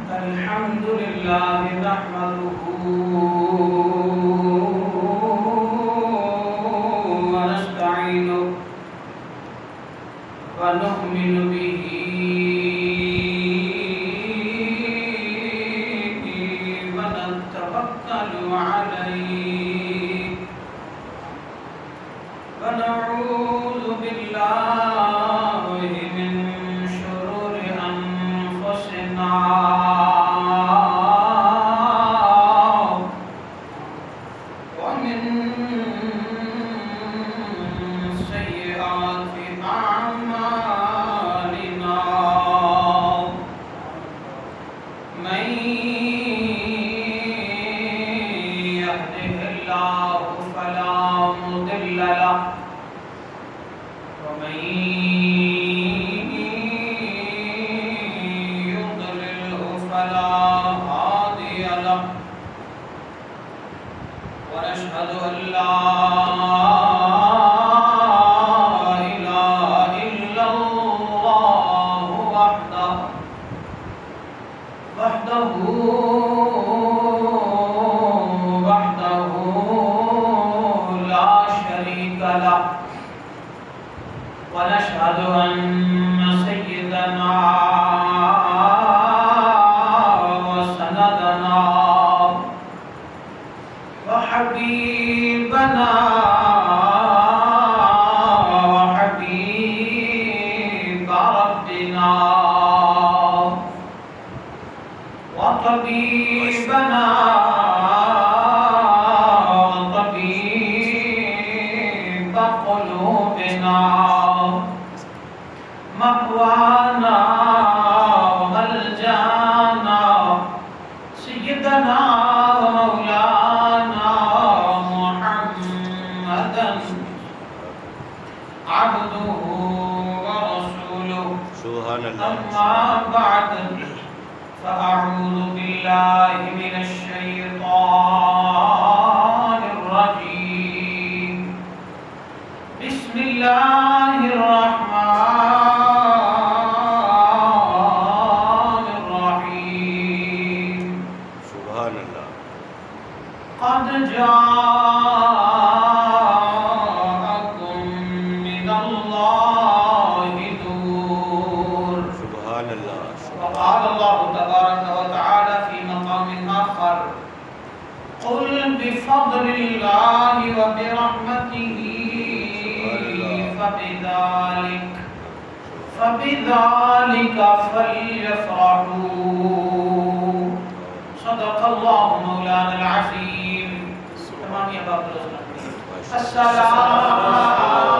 الحمد لله نحمده ونستعينه ونؤمن به ونتوكل عليه ونعوذ بالله من شرور أنفسنا ومن سيئات أعمالنا من يهده الله فلا مضل له ومن يضلله فلا هادي له ونشهد أن لا إله إلا الله وحده لا شريك له ونشهد أن سيدنا وسندنا وحبيبنا وحبيب ربنا وطبيبنا وطبيب قلوبنا مأوانا وملجانا سيدنا ومولانا محمدا عبده ورسوله سبحان الله. أما بعد فأعوذ بالله من الشيطان الرجيم بسم الله الرحمن الرحيم سبحان الله. قد جاءكم من الله نور سبحان الله. وقال الله تبارك وتعالى في مقام آخر قل بفضل الله وبرحمته فبذلك فليفرحوا صدق الله مولانا العظيم. تمام يا باب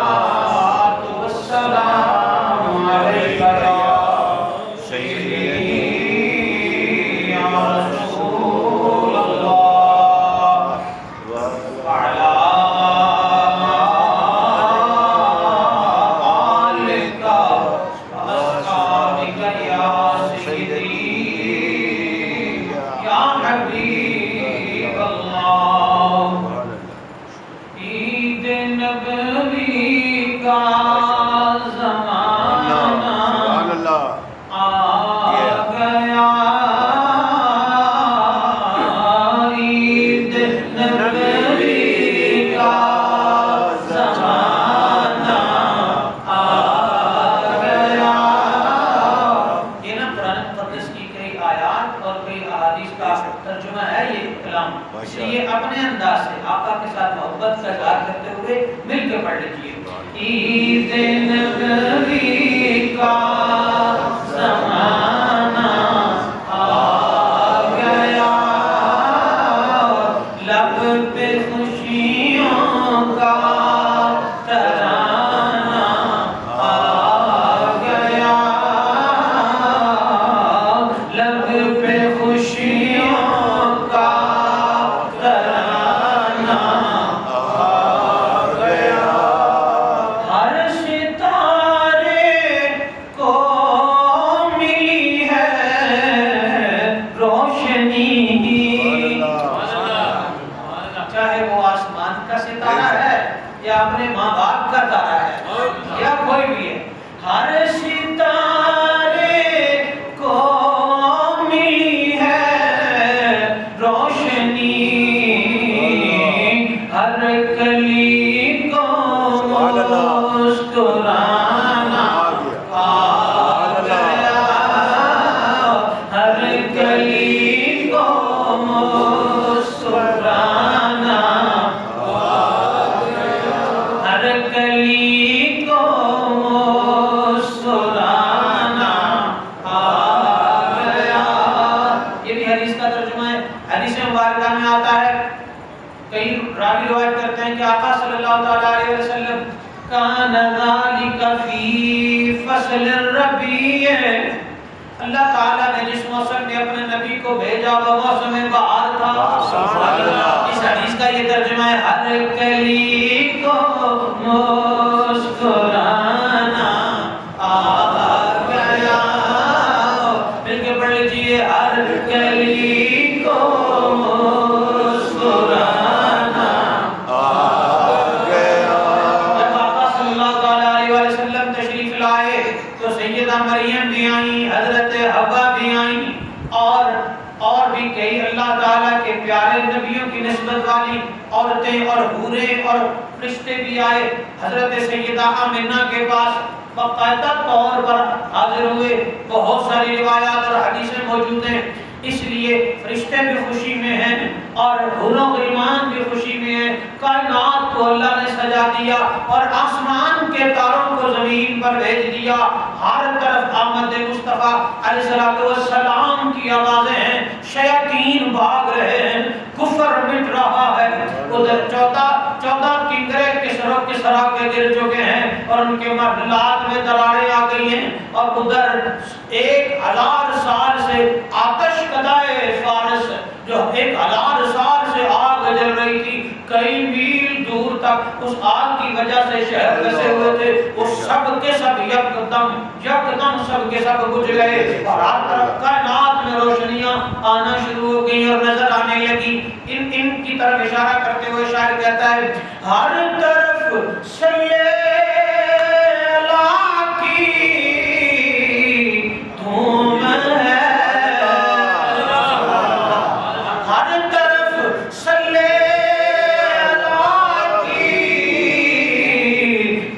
الصلاة والسلام عليك يا سيدي يا رسول الله وعلى آلك وأصحابك يا سيدي يا حبيب الله. عید نبوی کا زمانہ سبحان الله. آ گیا عید نبوی کا زمانہ آ گیا. یہ نا قرآن مقدس کی کئی آیات اور کئی احادیث کا ترجمہ ہے یہ کلام. اس لیے اپنے انداز سے آقا کے ساتھ محبت کا اظہار کرتے ہوئے مل کے پڑھ لیجیے. عید نبوی کا زمانہ آ گیا لب پہ خوشیوں کا ترانہ آ گیا لب پہ خوشیوں کا ترانہ آ گیا. ہر ستارے کو ملی روایت کرتے ہیں کہ آقا صلی اللہ تعالیٰ علیہ وسلم کان ذالک فی فصل الربیع، اللہ تعالیٰ نے جس موسم میں اپنے نبی کو بھیجا وہ موسم بہار تھا۔ اس حدیث کا یہ ترجمہ ہے ہر کلی کو مسکرانا آ گیا، مل کے پڑھ لیجیے، ہر کلی کو مسکرانا آ گیا۔ جب آقا صلی اللہ تعالیٰ علیہ وسلم تشریف لائے تو سیدہ مریم بھی آئیں، حضرت حوا بھی آئیں، اور بھی کئی اللہ تعالیٰ کے پیارے نبیوں کی نسبت والی عورتیں اور حوریں اور فرشتے بھی آئے حضرت سیدہ آمنہ کے پاس باقاعدہ طور پر حاضر ہوئے۔ بہت ساری روایات اور حدیثیں موجود ہیں، اس لیے فرشتے بھی خوشی میں ہیں اور حور و غلمان بھی خوشی میں ہیں۔ کائنات کو اللہ نے سجا دیا اور آسمان کے تاروں کو زمین پر بھیج دیا، ہر طرف آمد مصطفیٰ علیہ السلام کی آوازیں ہیں، شیاطین بھاگ رہے ہیں، کفر مٹ رہا ہے، ادھر 14 کنکرے کسرا کے گر چکے ہیں اور ان کے محلات میں دراڑیں آ گئی ہیں، اور ادھر 1000 سال سے آتش کدائے فارس جو 1000 سال سے آگ جل رہی تھی، کئی میل دور تک اس آگ کی وجہ سے شہر بسے ہوئے تھے، وہ سب کے سب یکدم سب کے سب بجھ گئے اور ہر طرف کائنات میں روشنیاں آنا شروع ہو گئی اور نظر آنے لگی۔ ان کی طرف اشارہ کرتے ہوئے شاعر کہتا ہے ہر طرف سلیلا کی دھوم ہے، ہر طرف سلیلا کی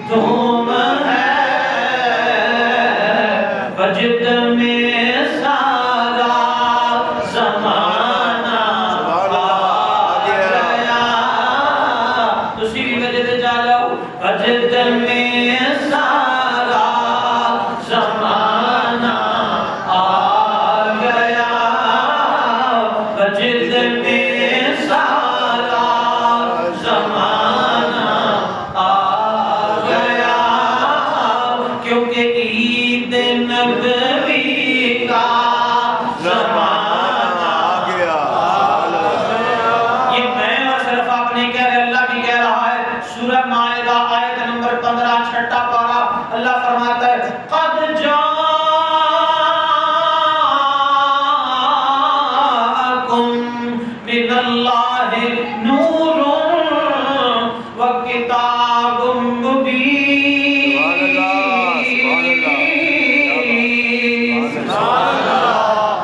دھوم ہے، وجد میں سارا زمانہ آ گیا، اسی بھی وجد جا جاؤ، وجد میں سارا زمانہ آ گیا، وجد میں سارا زمانہ آ گیا، کیونکہ عید نبوی کا زمانہ آ گیا۔ یہ میں اور صرف آپ نہیں کہہ رہے، اللہ بھی کہہ رہا ہے۔ سورہ مائدہ آیت نمبر 15 چھٹا پارہ، اللہ فرماتا ہے قد جاءکم من اللہ نور وکتاب مبین۔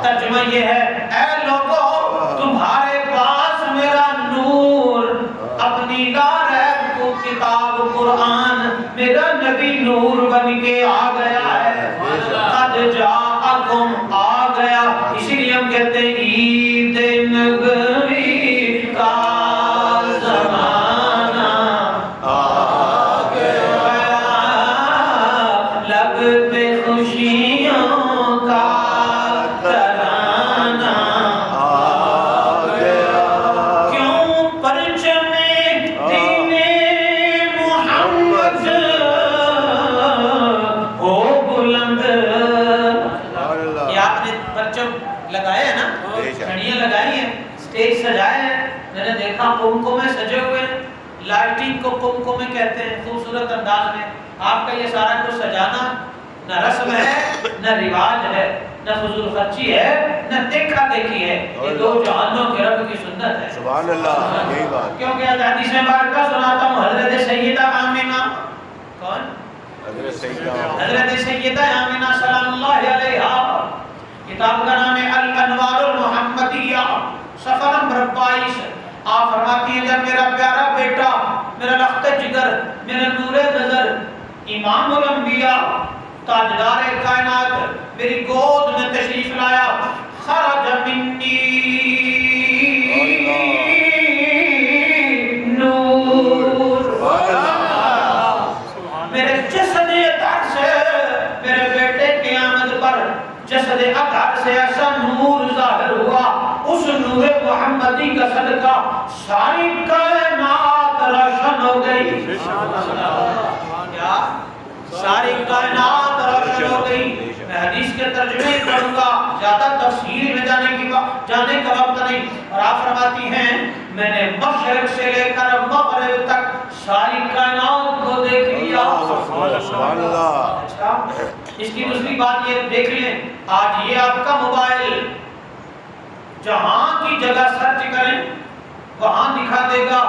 ترجمہ یہ ہے اے لوگو تمہارے پاس میرا نور، اپنی لاریب کو کتاب قرآن، میرا نبی نور بن کے آ گیا ہے۔ قد جاءکم آ گیا، اسی لیے ہم کہتے ہیں عید نبوی کا زمانہ آ گیا، لب پہ خوشیوں کا ترانہ آ گیا، کیوں پرچم دین محمد ہو بلند۔ یہ آپ نے پرچم لگائے ہیں نا، چھڑیاں لگائی ہیں، اسٹیج سجائے ہیں، میں نے دیکھا کمکم میں سجے ہوئے ہیں، لائٹنگ کو کمکم میں کہتے ہیں خوبصورت انداز میں۔ آپ کا یہ سارا کچھ سجانا نہ رسم ہے، نہ رواج ہے، نہ فضول خرچی ہے، نہ دیکھا دیکھی ہے، یہ دو جہانوں کے رب کی سنت ہے۔ سبحان اللہ، یہی بات۔ کیونکہ حدیث مبارکہ سناتا ہوں، حضرت سیدہ آمنہ، کون؟ حضرت سیدہ آمنہ سلام اللہ علیہا، کتاب کا نام ہے الانوار المحمدیہ، صفحہ نمبر 22۔ آپ فرماتی ہیں جب میرا پیارا بیٹا، میرا لخت جگر، میرا نور نظر، امام الانبیاء، تاجدار کائنات میری گود میں تشریف لایا، خرج منی نور، میرے جسد اطہر سے، میرے بیٹے کی آمد پر جسد اطہر سے ایسا نور ظاہر ہوا، اس نور محمدی کا صدقہ ساری کائنات روشن ہو گئی. کیا ساری کائنات روشن ہو گئی. میں حدیث کے ترجمے پڑھوں گا, زیادہ تفصیل میں جانے کا وقت نہیں. اور آپ فرماتی ہیں میں نے مشرق سے لے کر مغرب تک ساری کائنات کو دیکھ لیا. سبحان اللہ. اچھا, اس کی دوسری بات یہ دیکھ لیں, آج یہ آپ کا موبائل جہاں کی جگہ سرچ کریں وہاں دکھا دے گا,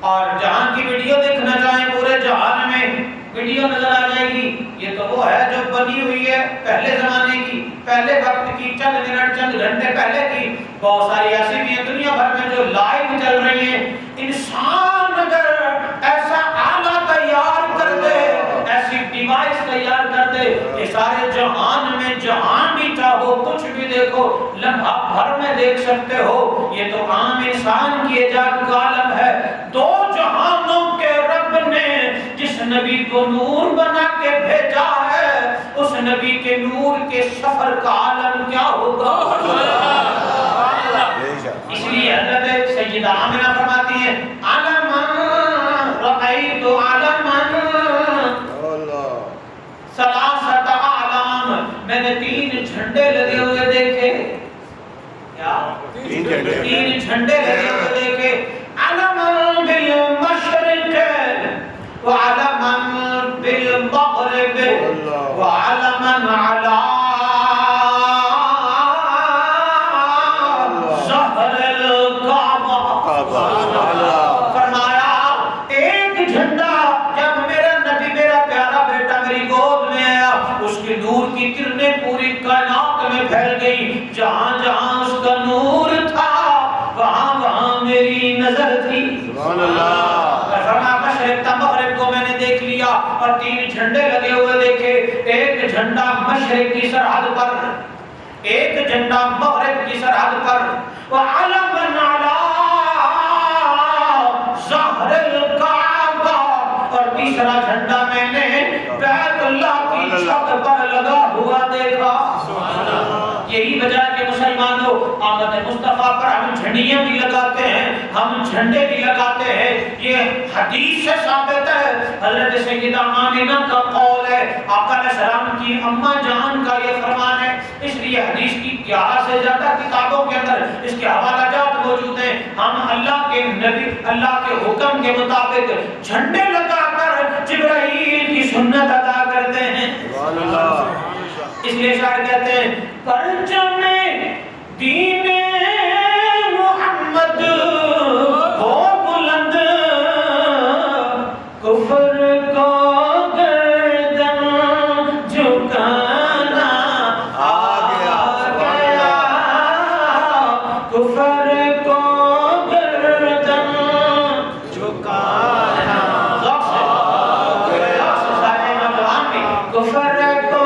اور جہاں کی ویڈیو دیکھنا چاہیں پورے جہان میں ویڈیو نظر آ جائے گی. یہ تو وہ ہے جو بنی ہوئی ہے پہلے زمانے کی, پہلے وقت کی, چند منٹ چند گھنٹے پہلے کی. بہت ساری ایسی بھی ہیں دنیا بھر میں جو لائیو چل رہی ہیں. انسان اگر ایسا آلہ تیار کر دے, ایسی ڈیوائس تیار کر دے کہ سارے جہان میں جہاں بھی چاہو کچھ بھی دیکھو, لمحہ بھر میں دیکھ سکتے ہو. یہ تو عام انسان کی ایجاد کا عالم ہے. دو جہانوں کے رب نے جس نبی کو نور بنا کے بھیجا ہے, اس نبی کے نور کے سفر کا عالم کیا ہوگا. اس لیے حضرت سیدہ آمنہ فرماتی ہیں علماً رأیت علماً ثلاثت اعلام, میں نے 3 جھنڈے لگے ہوئے دیکھے. کیا 3 جھنڈے لگے ہوئے دیکھے. علماً بالمشرق وعلماً بالمغرب وعلماً علی ظہر الکعبہ. فرمایا ایک جھنڈا جب میرا نبی میرا پیارا بیٹا میری گود میں آیا, اس کے نور کی کرنیں پوری کائنات میں پھیل گئی. جہاں جہاں اس کا نور تھا وہاں وہاں میری نظر تھی. سبحان اللہ. مشرق تا مغرب کو میں نے دیکھ لیا, اور 3 جھنڈے لگے ہوئے دیکھے. ایک جھنڈا مشرق کی سرحد پر, ایک جھنڈا مغرب کی سرحد پر. وعلماً علی ظہر الکعبہ, اور تیسرا جھنڈا میں نے بیت اللہ کی چھت پر لگا ہوا دیکھا. یہی وجہ کہ مسلمانوں آمد مصطفیٰ پر ہم جھنڈیاں بھی لگاتے ہیں, ہم جھنڈے بھی لگاتے ہیں. یہ حدیث سے ثابت ہے. حضرت سیدہ آمنہ کا قول ہے, آقا علیہ السلام کی اماں جان کا یہ فرمان ہے. اس لیے حدیث کی 11 سے زیادہ کتابوں کے اندر اس کے حوالہ جات موجود ہیں. ہم اللہ کے نبی اللہ کے حکم کے مطابق جھنڈے لگا کر جبرائیل کی سنت ادا کرتے ہیں. سبحان اللہ. اس لیے شاعر کہتے ہیں پرچم دین محمد ہو بلند, کفر کو گردن جھکانا آ گیا, کفر کو گردن جھکانا آ گیا. سارے نوجوان بھی کفر کو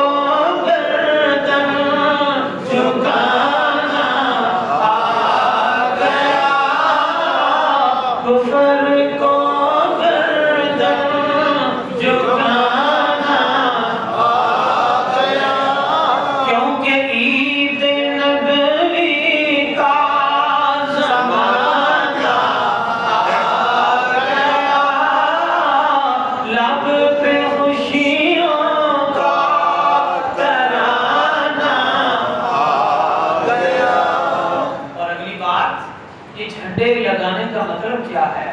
لگانے کا مطلب کیا ہے؟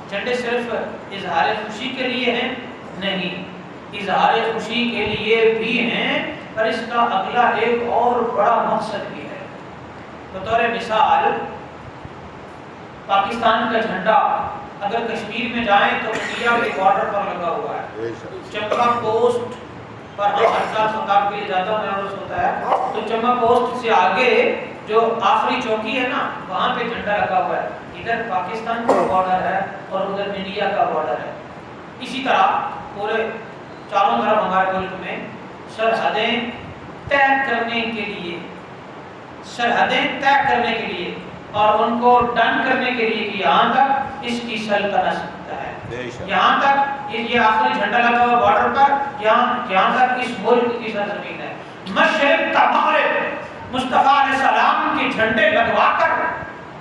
جھنڈے صرف اظہار خوشی کے لیے ہیں؟ نہیں, اظہار خوشی کے لیے بھی ہیں, پر اس کا اگلا ایک اور بڑا مقصد بھی ہے. بطور مثال پاکستان کا جھنڈا اگر کشمیر میں جائیں تو انڈیا کے بارڈر پر لگا ہوا ہے. چمپا پوسٹ پر ہر سال خطاب کے لیے جاتا ہوں, میرا ہوتا ہے تو چمپا پوسٹ سے آگے جو آخری چوکی ہے نا وہاں پہ جھنڈا لگا ہوا ہے. ادھر پاکستان کا بارڈر ہے اور ادھر انڈیا کا بارڈر ہے. اسی طرح پورے چاروں طرف ہمارے ملک میں سرحدیں طے کرنے کے لیے, سرحدیں طے کرنے کے لیے اور ان کو ڈن کرنے کے لیے کہ یہاں تک اس کی سلطنت ہے, یہاں تک یہ آخری جھنڈا لگا ہوا بارڈر پر, یہاں تک اس ملک کی سرزمین ہے. مشرق تا مغرب مصطفیٰ علیہ السلام کے جھنڈے لگوا کر,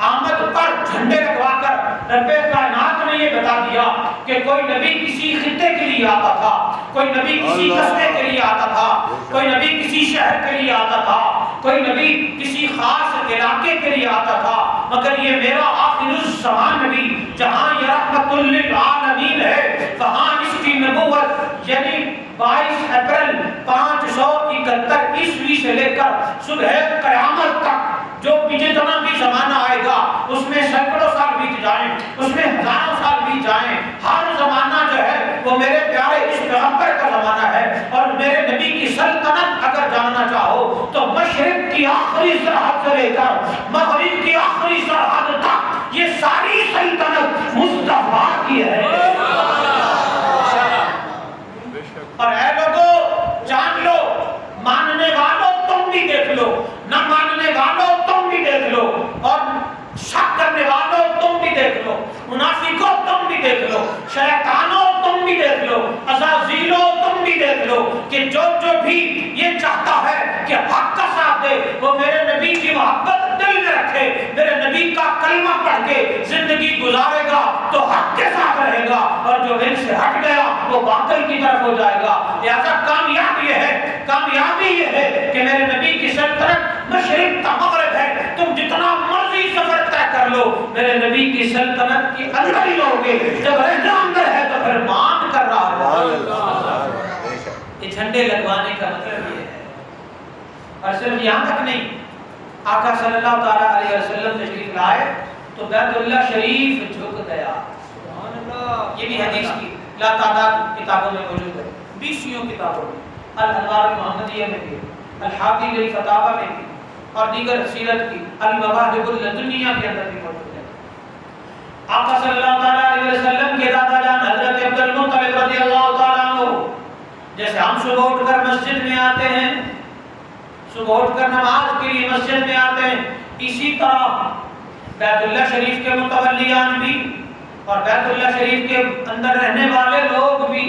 آمد پر جھنڈے لگوا کر رب کائنات نے یہ بتا دیا کہ کوئی نبی کسی خطے کے لیے آتا تھا، کوئی نبی کسی قصبے کے لیے آتا تھا، کوئی نبی کسی شہر کے لیے آتا تھا، کوئی نبی کسی خاص علاقے کے لیے آتا تھا، مگر یہ میرا آخر الزمان نبی جہاں یہ رحمت للعالمین ہے، وہاں اس کی نبوت یعنی 22 اپریل 571 عیسوی سے لے کر صبح قیامت تک جو بھی جتنا بھی زمانہ آئے گا اس میں سینکڑوں سال بیت جائیں، اس میں ہزاروں سال بیت جائیں، ہر زمانہ جو ہے وہ میرے پیارے اس پیغمبر کا زمانہ ہے۔ اور میرے نبی کی سلطنت اگر جاننا چاہو تو مشرق کی آخری سرحد سے لے کر مغرب کی آخری سرحد تک یہ ساری سلطنت مصطفیٰ کی ہے۔ اور اے لوگو جان لو، ماننے والوں تم بھی دیکھ لو، نہ ماننے والوں تم بھی دیکھ لو، اور شک کرنے والوں تم بھی دیکھ لو، منافقوں تم بھی دیکھ لو، شیطانوں تم بھی دیکھ لو، عزازیلوں تم بھی دیکھ لو کہ جو بھی یہ چاہتا ہے کہ حق کا ساتھ دے وہ میرے نبی کی محبت دل میں رکھے، میرے نبی کا کلمہ پڑھ کے زندگی گزارے گا تو حق کے ساتھ رہے گا، اور جو ان سے ہٹ گیا وہ باطل کی طرف ہو جائے گا۔ لہذا کامیابی یہ ہے کہ میرے نبی کی سلطنت مشرق تا مغرب ہے، تم جتنا مرضی سفر طے کر لو میرے نبی کی سلطنت کی اندر ہی لوگے، جب رہنا اندر ہے تو پھر مان کر رہا ہے۔ یہ جھنڈے لگوانے کا مطلب یہ ہے، اور صرف یہاں تک نہیں، آقا صلی اللہ تعالیٰ علیہ وسلم تشریف لائے تو بیت اللہ شریف جھک گیا۔ یہ بھی حدیث کی لا تعداد کتابوں میں موجود ہے، 20 کتابوں میں، الانوار المحمدیہ میں بھی، الحاقی للفتاوی میں بھی، اور دیگر سیرت کی المواہب اللدنیہ کے اندر بھی موجود ہے۔ آقا صلی اللہ علیہ وسلم کے دادا جان حضرت عبد المطلب رضی اللہ تعالیٰ عنہ جیسے ہم صبح اٹھ کر مسجد میں آتے ہیں، صبح اٹھ کر نماز کے لیے مسجد میں آتے ہیں، اسی طرح بیت اللہ شریف کے متولیان بھی اور بیت اللہ شریف کے اندر رہنے والے لوگ بھی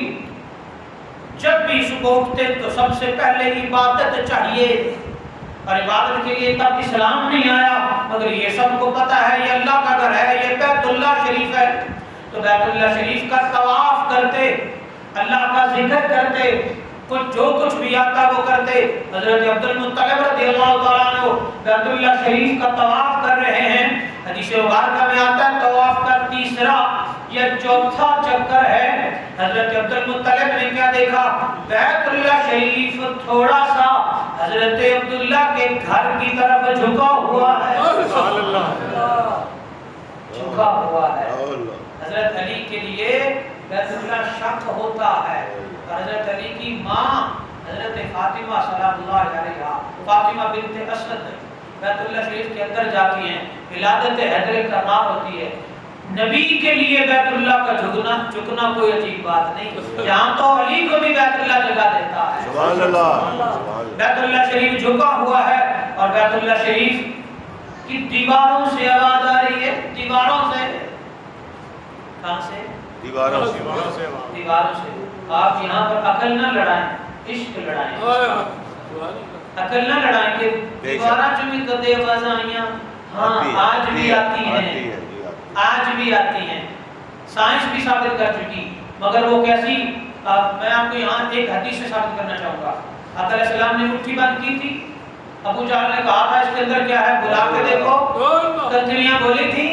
جب بھی صبح اٹھتے تو سب سے پہلے عبادت چاہیے، اور عبادت کے لیے تب اسلام نہیں آیا، مگر یہ سب کو پتا ہے یہ اللہ کا گھر ہے، یہ بیت اللہ شریف ہے، تو بیت اللہ شریف کا طواف کرتے، اللہ کا ذکر کرتے، جو کچھ بھی آتا وہ کرتے۔ حضرت عبد المطلب رضی اللہ تعالیٰ عنہ بیت اللہ شریف کا طواف کر رہے ہیں، حدیث مبارکہ میں آتا ہے طواف کا تیسرا یا چوتھا چکر ہے، حضرت عبد المطلب نے کیا دیکھا؟ بیت اللہ شریف تھوڑا سا حضرت عبداللہ کے گھر کی طرف جھکا ہوا ہے، جھکا ہوا ہے۔ حضرت علی کے لیے بیت اللہ شک ہوتا ہے، حضرت علی کی ماں حضرت فاطمہ سلام اللہ علیہا، فاطمہ بنت اسد بیت اللہ شریف کے اندر جاتی ہیں، ولادت حیدر کرار ہوتی ہے۔ نبی کے لیے بیت اللہ کا جھکنا کوئی عجیب بات نہیں، یہاں تو علی کو بھی بیت اللہ جگہ دیتا ہے۔ سبحان اللہ۔ بیت اللہ شریف جھکا ہوا ہے، اور بیت اللہ شریف کی دیواروں سے آواز آ رہی ہے، دیواروں سے، کہاں سے؟ دیواروں سے۔ آپ یہاں پر عقل نہ لڑائیں، عشق لڑائیں، عقل نہ لڑائیں کہ دیوارہ چمی کدے وزائیاں، ہاں آج بھی آتی ہیں، آج بھی آتی ہیں، سائنس بھی ثابت کر چکی، مگر وہ کیسی؟ میں آپ کو یہاں ایک حدیث سے ثابت کرنا چاہوں گا۔ آقا علیہ السلام نے مٹھی بند کی تھی، ابو جہل نے کہا تھا اس کے اندر کیا ہے، بلا کے دیکھو، کنکریاں بولی تھی،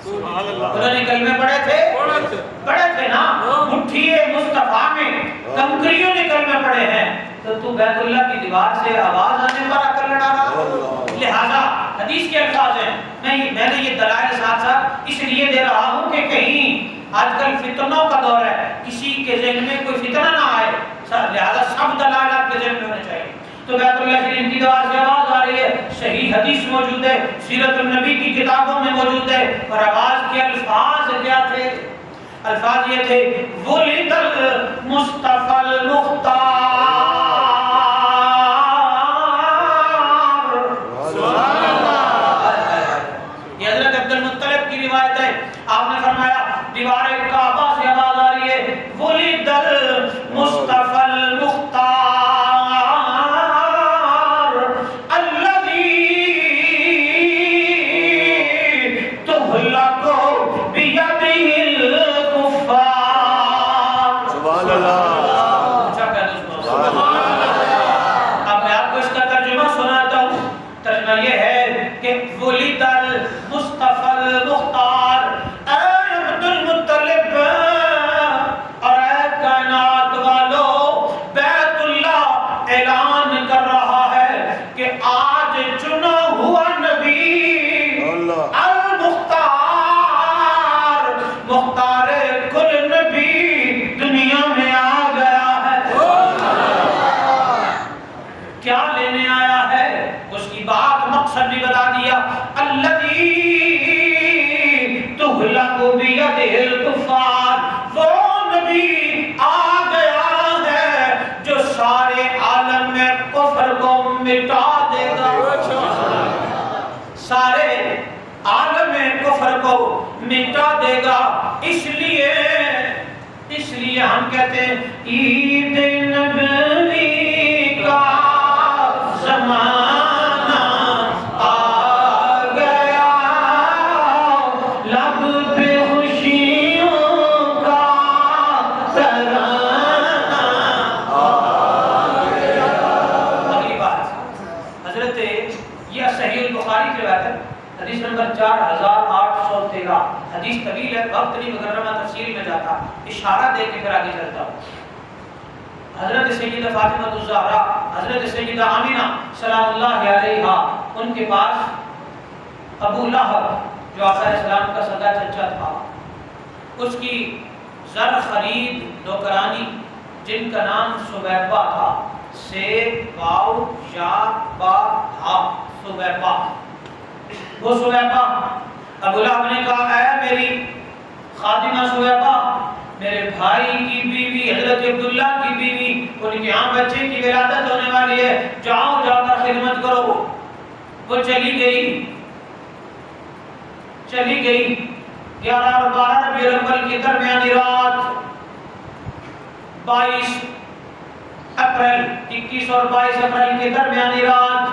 انہوں نے کلمے پڑھے تھے نا، مٹھی مصطفیٰ میں کنکریوں نے کلمے پڑھے ہیں، تو بیت اللہ کی دیوار سے آواز آنے پر عقل لڑا رہا۔ لہذا حدیث کے الفاظ ہیں، میں نے یہ دلائل ساتھ ساتھ اس لیے دے رہا ہوں کہ کہیں آج کل فتنوں کا دور ہے، کسی کے ذہن میں کوئی فتنہ نہ آئے، لہذا سب دلائل آپ کے ذہن میں ہونے چاہیے۔ تو بیت اللہ شریف کی دیوار سے آواز آ رہی ہے، صحیح حدیث موجود ہے، سیرت النبی کی کتابوں میں موجود ہے، اور آواز کے الفاظ کیا تھے؟ الفاظ یہ تھے، ولد المصطفی المختار، یہ حضرت عبد المطلب کی روایت ہے، آپ نے فرمایا دیوار کعبہ سے آواز آ رہی ہے، ولد المصطفی المختار الذی تہلک بیدہ المصطفى المختار، اے عبد المطلب اور اے کائنات والو، بیت اللہ اعلان کر رہا ہے کہ آج چنا ہوا نبی المختار، مختار کل نبی دنیا میں آ گیا ہے۔ کیا لینے آیا ہے اس کی بات مقصد بھی بتا دیا، الذی تہلک بیدہ الکفار، وہ نبی آ گیا ہے جو سارے عالم میں کفر کو مٹا دے گا، سارے عالم میں کفر کو مٹا دے گا۔ اس لیے ہم کہتے ہیں عید نبوی کا زمانہ آ گیا، لب پہ خوشیوں کا ترانہ آ گیا۔ اگلی بات حضرت، یہ صحیح البخاری کی روایت ہے، حدیث نمبر 4813، حدیث طویل ہے، وقت نہیں مگر میں تفصیل میں جاتا، اشارہ دے کے پھر آگے چلتا ہوں۔ حضرت سیدہ فاطمہ الزہرا، حضرت سیدہ آمینہ سلام اللہ علیہا، ان کے پاس ابو لہب جو آقا علیہ السلام کا سگا چچا تھا، اس کی زر خرید نوکرانی جن کا نام سویبہ تھا، سیب واو یا با ہا، سویبہ، وہ سویبہ، ابو لہب نے کہا اے میری خادمہ سویبہ، میرے بھائی کی بیوی حضرت عبداللہ کی بیوی، ان کے ہاں بچے کی ولادت ہونے والی ہے، جاؤ جا کر خدمت کرو۔ وہ چلی گئی 11 اور 12 ربیع الاول کی درمیانی رات، 22 اپریل 21 اور 22 اپریل کی درمیانی رات،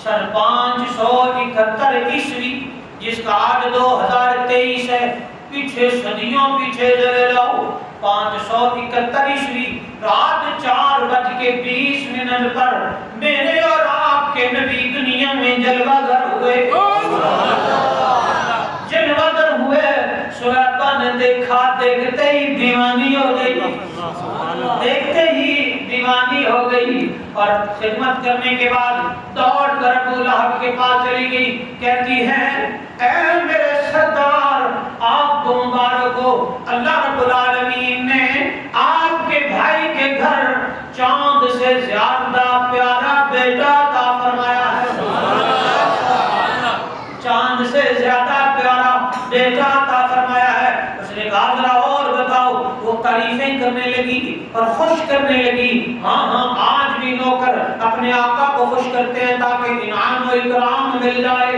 سن 571 عیسوی، جس کا آج 2023 ہے، پیچھے صدیوں پیچھے چلے جاؤ، 571 عیسوی رات 4:20 پر میرے اور آپ کے نبی دنیا میں جلوہ گر ہوئے، جلوہ گر ہوئے۔ سویبہ نے دیکھا، دیکھتے ہی دیوانی ہو گئی، دیکھتے ہی دیوانی ہو گئی، اور خدمت کرنے کے بعد دوڑ کر ابو لہب کے پاس چلی گئی، کہتی ہے اے میرے سردار، آپ کو مبارک ہو، اللہ رب العالمین نے آپ کے بھائی کے گھر چاند سے زیادہ پیارا بیٹا عطا فرمایا ہے، چاند سے زیادہ پیارا بیٹا عطا فرمایا ہے۔ اس نے کہا ذرا اور بتاؤ، وہ تعریفیں کرنے لگی اور خوش کرنے لگی، ہاں آج بھی نوکر اپنے آقا کو خوش کرتے ہیں تاکہ انعام و اکرام مل جائے۔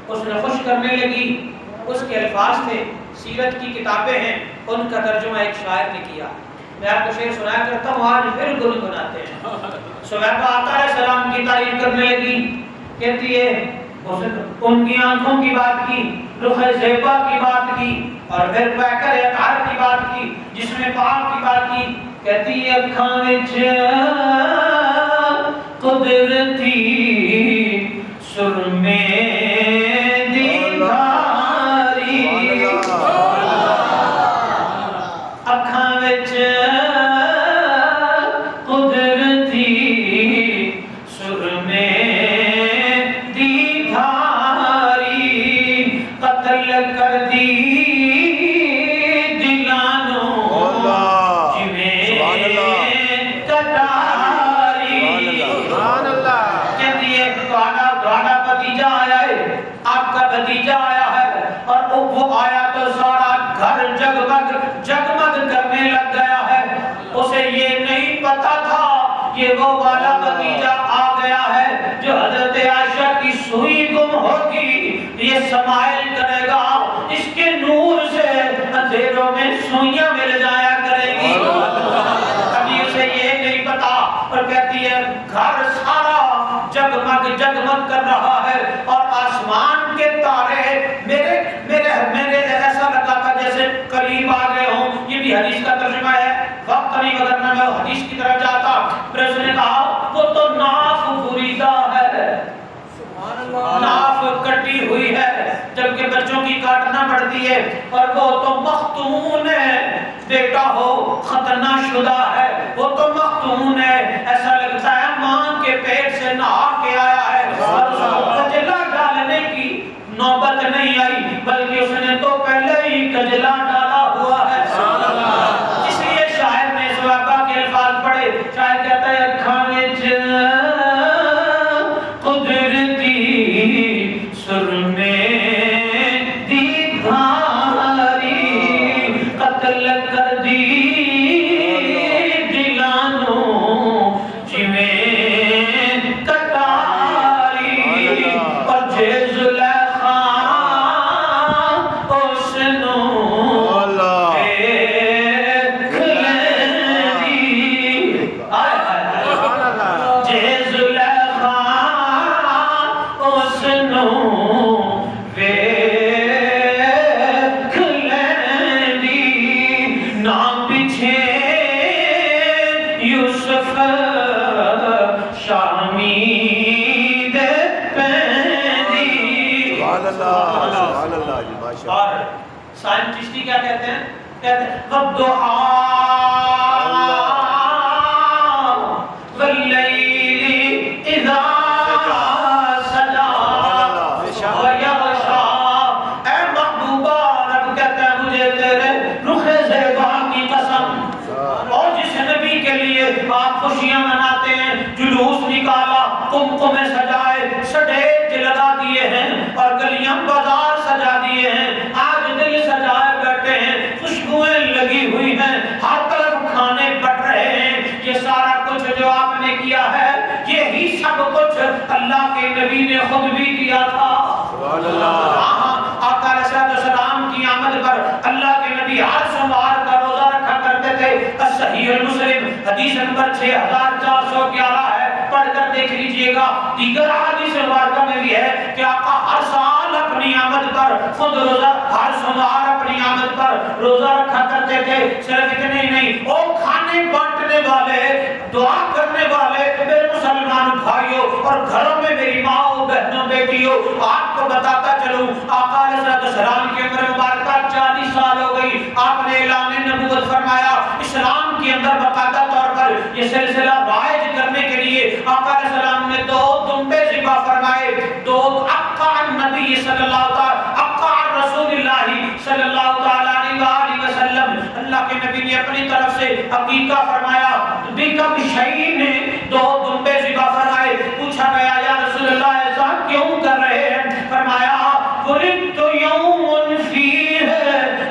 اس نے خوش کرنے لگی، اس کے الفاظ تھے، سیرت کی کتابیں ہیں، ان کا ترجمہ ایک شاعر نے کیا، میں آپ کو شعر سنایا کرتا ہوں، آج پھر گنگناتے ہیں۔ سویبہ آقا علیہ السلام کی تعریف کرنے لگی، کہتی ہے ان کی آنکھوں کی بات کی، رخ زیبا کی بات کی، اور پھر پیکر اطہار کی بات کی، جس میں پاک کی بات کی، کہتی ہے اکھاں وچ قدرتی سرمے دی دھاری، اکھاں وچ قدرتی سرمے دی دھاری، قتل کر دی دلانوں جویں کٹاری۔ کہتی ہے تھوڑا بھتیجا آیا ہے، آپ کا بھتیجا آیا ہے، اور وہ آیا تو سارا گھر جگمگ کرنے لگ گیا ہے، اسے یہ نہیں پتا تھا کہ وہ والا بھتیجا آ گیا ہے جو حضرت عائشہ کی سوئی گم ہوگی، یہ سمائل کرے گا، اس کے نور سے اندھیروں میں سوئیاں مل جایا کرے گی۔ ابھی اسے یہ نہیں پتا، اور کہتی ہے گھر سارا جگمگ کر رہا ہے، اور آسمان کے تارے میرے ایسا لگا تھا جیسے قریب آ گئے ہوں۔ یہ بھی حدیث کا ترجمہ ہے، وقت نہیں وگرنہ میں حدیث کی طرف جاتا۔ پھر اس نے کہا وہ تو ناف بریدہ ہے، ناف کٹی ہوئی ہے، کاٹنا پڑتی ہے، اور وہ تو مختون ہے، بیٹا ہو ختنہ شدہ ہے، وہ تو مختون ہے، ایسا لگتا ہے ماں کے پیٹ سے نہا کے آیا ہے، اور اس کو کجلا ڈالنے کی نوبت نہیں آئی، بلکہ اس نے تو پہلے ہی کجلا ڈالا ہوا ہے۔ اس لیے شاعر نے صحابہ کے الفاظ پڑھے، شاعر کہتا ہے اکھاں وچ قدرتی سرمے دی دھاری قتل کر دی دلانوں جویں کٹاری، اور جے زلیخا اس نوں اللہ دیکھ لیندی، جے زلیخا اس نوں دیکھ لیندی، نام پیچھے یوسف شامی دے پیندی۔ سبحان اللہ سبحان اللہ جی ماشاء اللہ۔ اور سائن چشتی کیا کہتے ہیں؟ کہتے ہیں وَالضُّحَا وَاللَّيْلِ إِذَا سَجَا وَيَغْشَا، اے محبوبہ رب کہتا ہے مجھے تیرے رخ زیبا کی قسم، اور جس نبی کے لیے آپ خوشیاں مناتے ہیں، جلوس نکالا، قمقمے سجائے، سٹیج لگا دیے ہیں، اور گلیاں بازار سجا دیے ہیں، آج دل سجائے بیٹھے ہیں، خوشبوئیں لگی ہوئی ہیں، ہر طرف کھانے بٹ رہے ہیں، یہ سارا کچھ جو آپ نے کیا ہے یہی سب کچھ اللہ کے نبی نے خود بھی کیا تھا۔ سبحان اللہ۔ آقا علیہ السلام کی آمد پر اللہ کے نبی ہر سوموار کا روزہ رکھا کرتے تھے۔ صحیح المسلم حدیث نمبر 6411 ہے، پڑھ کر دیکھ لیجئے گا۔ دیگر حدیث مبارکہ میں بھی ہے کہ آقا ہر سال اپنی آمد پر خود روزہ، ہر سوموار اپنی آمد پر روزہ رکھا کرتے تھے۔ صرف اتنے ہی نہیں، وہ کھانے بانٹنے والے، دعا کرنے والے میرے مسلمان بھائیوں اور گھروں میں میری ماں بہنوں بیٹیوں، آپ کو بتاتا چلوں آقا علیہ السلام کی عمر مبارکہ 40 سال ہو گئی، آپ نے اعلان نبوت فرمایا، اسلام کے اندر باقاعدہ طور پر یہ سلسلہ رائج کرنے کے لیے آقا علیہ السلام نے 2 دمبے ذبح فرمائے، 2 عقا النبی صلی اللہ تعالی عقا رسول اللہ صلی اللہ تعالی علیہ وسلم، اللہ کے نبی نے اپنی طرف سے عقیقہ فرمایا، عقیقہ بشہید نے 2 دمبے ذبح فرمائے۔ پوچھا گیا یا رسول اللہ ایسا کیوں کر رہے ہیں؟ فرمایا ولدت یوم فیہ،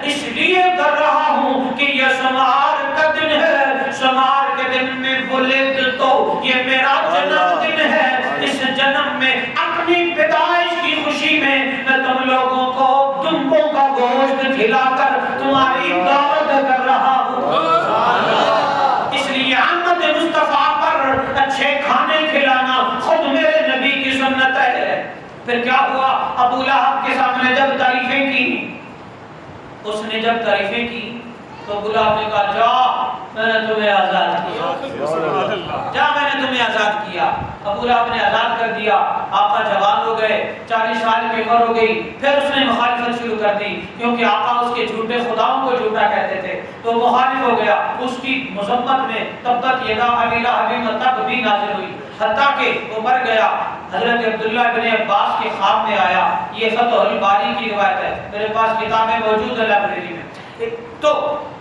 اس لیے کر رہا ہوں کہ یہ سوموار کا دن ہے، سوموار کے دن میں ولد تو یہ میرا جنم دن ہے، اس جنم میں اپنی پیدائش کی خوشی میں میں تم لوگوں کو دمبوں کا گوشت کھلا کر تمہاری دعوت کر رہا ہوں۔ اس لیے آمد مصطفیٰ پر اچھے کھانے کھلانا خود میرے نبی کی سنت ہے۔ پھر کیا ہوا؟ ابو لہب کے سامنے جب تعریفیں کی، اس نے جب تعریفیں کی تو ابو لہب نے کہا جا میں نے تمہیں آزاد کیا، جا میں نے تمہیں آزاد کیا۔ ابو لہب نے آزاد کر دیا، آقا جوان ہو گئے، 40 سال کی عمر ہو گئی، پھر اس نے مخالفت شروع کر دی، کیونکہ آقا اس کے جھوٹے خداؤں کو جھوٹا کہتے تھے، تو مخالف ہو گیا۔ اس کی مذمت میں تبت یدا ابی لہب تب بھی نازل ہوئی، حتیٰ کہ وہ مر گیا۔ حضرت عبداللہ بن عباس کے خواب میں آیا، یہ فتح الباری کی روایت ہے، میرے پاس کتابیں موجود ہے لائبریری میں۔ تو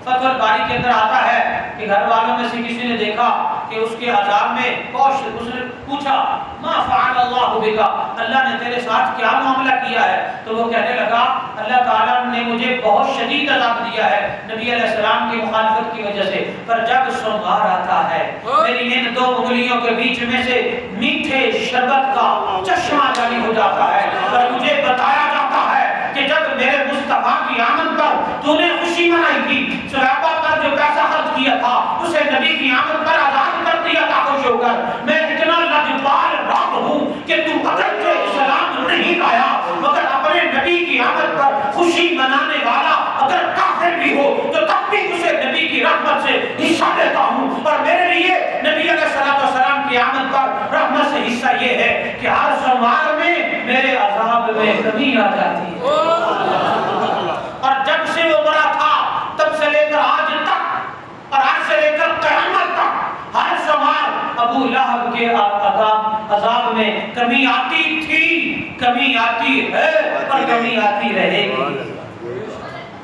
فتح الباری کے اندر آتا ہے کہ گھر والوں میں سے کسی نے دیکھا کہ اس کے عذاب میں اس نے پوچھا ما فعل اللہ بکا، اللہ نے تیرے ساتھ کیا معاملہ کیا ہے؟ تو وہ کہنے لگا اللہ تعالیٰ نے مجھے بہت شدید عذاب دیا ہے نبی علیہ السلام کی مخالفت کی وجہ سے، پر جب سوموار آتا ہے میری ان 2 انگلیوں کے بیچ میں سے میٹھے شربت کا چشمہ جاری ہو جاتا ہے، اور مجھے بتایا جاتا ہے کہ جب میرے مصطفیٰ کی آمد پر تو نے خوشی منائی تھی، صحابہ پر جو پیسہ خرچ کیا تھا اسے نبی کی آمد پر آزاد کر دیا تھا خوش ہو کر، میں اتنا لجپال رب ہوں کہ تو اگرچہ اسلام نہیں لایا مگر اپنے نبی کی آمد پر خوشی منانے والا اگر کافر بھی ہو تو تب بھی اسے نبی کی رحمت سے حصہ دیتا ہوں، اور میرے لیے نبی علیہ السلام کی آمد پر رحمت سے حصہ یہ ہے کہ ہر سوموار میں میرے عذاب میں کمی آ جاتی ہے۔ کے عذاب میں کمی آتی تھی، کمی آتی ہے اور کمی آتی رہے گی۔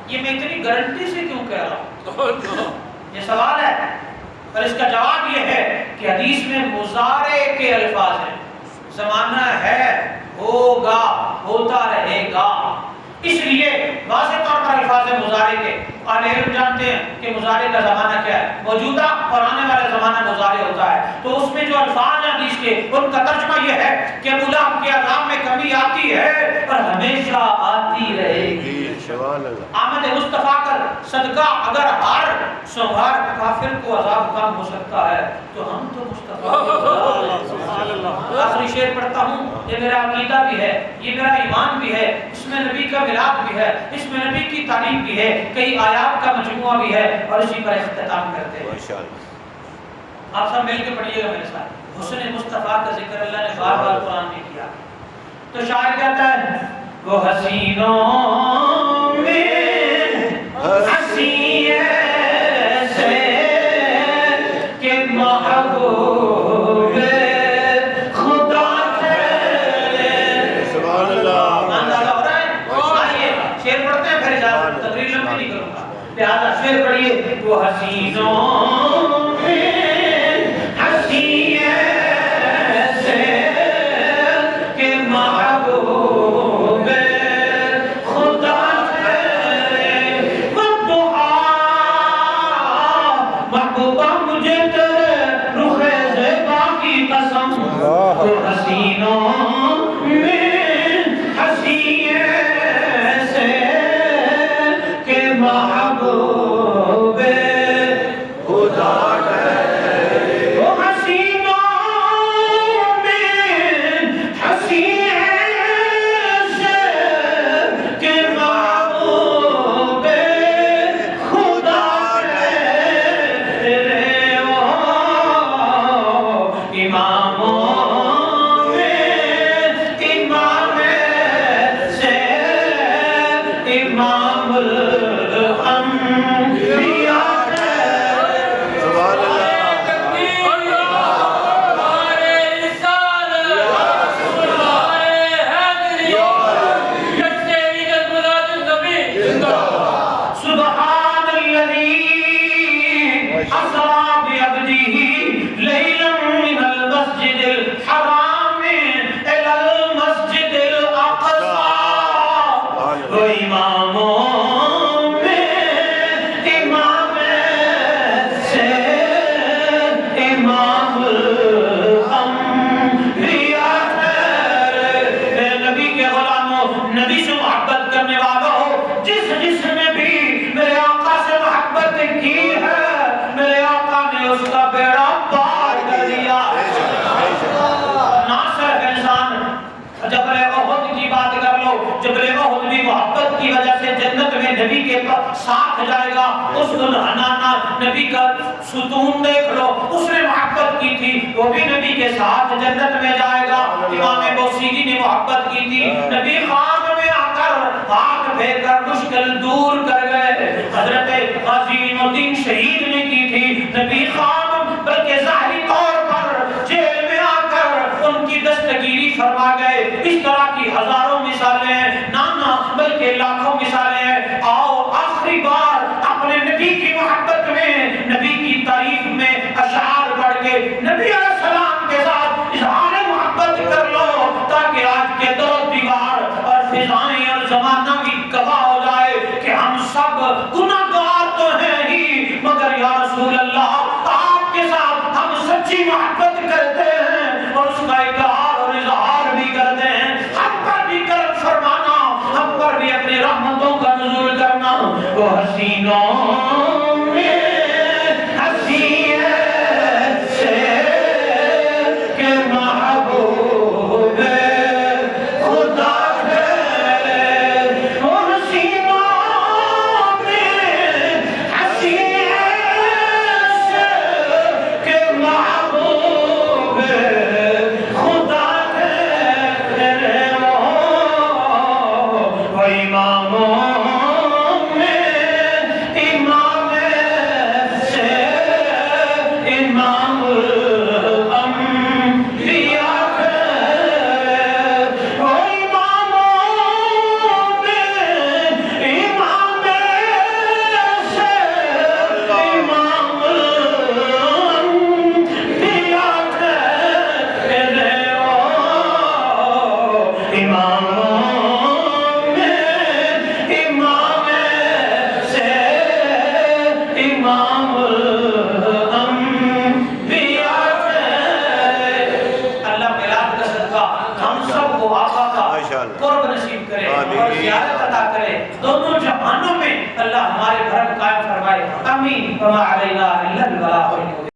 یہ میں اتنی گارنٹی سے کیوں کہہ رہا ہوں؟ یہ سوال ہے، اور اس کا جواب یہ ہے کہ حدیث میں مضارع کے الفاظ ہیں، زمانہ ہے، ہوگا، ہوتا رہے گا، اس لیے واضح طور پر الفاظ مضارع کے اہل علم جانتے ہیں کہ مضارع کا زمانہ کیا ہے، موجودہ اور آنے والا زمانہ مضارع ہوتا ہے۔ تو اس میں جو الفاظ ہیں حدیث کے، ان کا ترجمہ یہ ہے کہ ابو لہب کے عذاب میں کمی آتی ہے اور ہمیشہ آتی رہے گی۔ آمد مصطفیٰ کر صدقہ اگر ہر سوہر کافر کو عذاب کم ہو سکتا ہے تو ہم تو مصطفیٰ کے آخری شعر پڑھتا ہوں، یہ میرا عقیدہ بھی ہے، یہ میرا ایمان بھی ہے، اس میں نبی کا ملاد بھی ہے، اس میں نبی کی تعریف بھی ہے، کئی آیات کا مجموعہ بھی ہے، اور اسی پر اختتام کرتے ہیں۔ آپ سب مل کے پڑھیے گا میرے ساتھ۔ حسن مصطفیٰ کا ذکر اللہ نے بار بار قرآن میں کیا، تو شاعر کہتا ہے وہ حسینوں میں حسین ایسے کہ محبوب خدا تھے۔ سبحان اللہ، اندازہ ہو رہا ہے؟ آئیے شعر پڑھتے ہیں، پھر اجازت تقریر لمبی نہیں کروں گا، لہذا شعر پڑھیے وہ حسینوں میں حسین ایسے کہ محبوب خدا تھے، والدعا محبوبہ مجھے تیرے رخ زیبا کی قسم، وہ حسینوں میں حسین ایسے کہ محبوب خدا تھے، وہ حسینوں میں حسین ایسے کہ محبوب خدا تھے، اماموں میں امام سے امام الانبیاء ہے۔ سبحان اللہ، سبحان الذی اسریٰ بعبدہ لیلا من المسجد الحرام الی المسجد الاقصی، وہ اماموں میں امام سے امام الانبیاء ہے۔ اے نبی کے غلاموں، نبی سے محبت کرنے والوں، جس نے بھی میرے آقا سے محبت کی ہے، میرے آقا نے اس کا بیڑا پار کر دیا۔ نہ صرف انسان، جبل احد کی بات کر لو، جبل احد بھی محبت کی وجہ سے جنت میں نبی کے ساتھ جائے گا۔ اس دلہنانہ نبی کا ستون دیکھ لو، اس نے محبت کی تھی، وہ بھی نبی کے ساتھ جنت میں جائے گا۔ امام بوسیری نے محبت کی تھی، نبی خواب میں آ کر ہاتھ پھیر کر مشکل دور کر گئے۔ حضرت غازی علم الدین شہید نے کی تھی، نبی خواب بلکہ ظاہری طور پر جیل میں آ کر ان کی دستگیری فرما گئے۔ اس طرح کی ہزاروں مثالیں ہیں، نہ بلکہ لاکھوں مثالیں ہیں۔ آؤ آخری بار اپنے نبی کی محبت میں، نبی کی تعریف میں اشعار پڑھ کے نبی علیہ السلام کے ساتھ اظہار محبت کر لو، تاکہ آج کے دور دیوار اور فضائیں اور زمانہ بھی گواہ ہو جائے کہ ہم سب گناہگار تو ہیں ہی، مگر یا رسول اللہ آپ کے ساتھ ہم سچی محبت کرتے ہیں اور اس کا اقرار اور اظہار بھی کرتے ہیں، ہم پر بھی ماشاءاللہ قرب نصیب کرے آمین اور زیادت عطا کرے دونوں جہانوں میں اللہ ہمارے بھرم قائم فرمائے آمین وما علینا الا البلاغ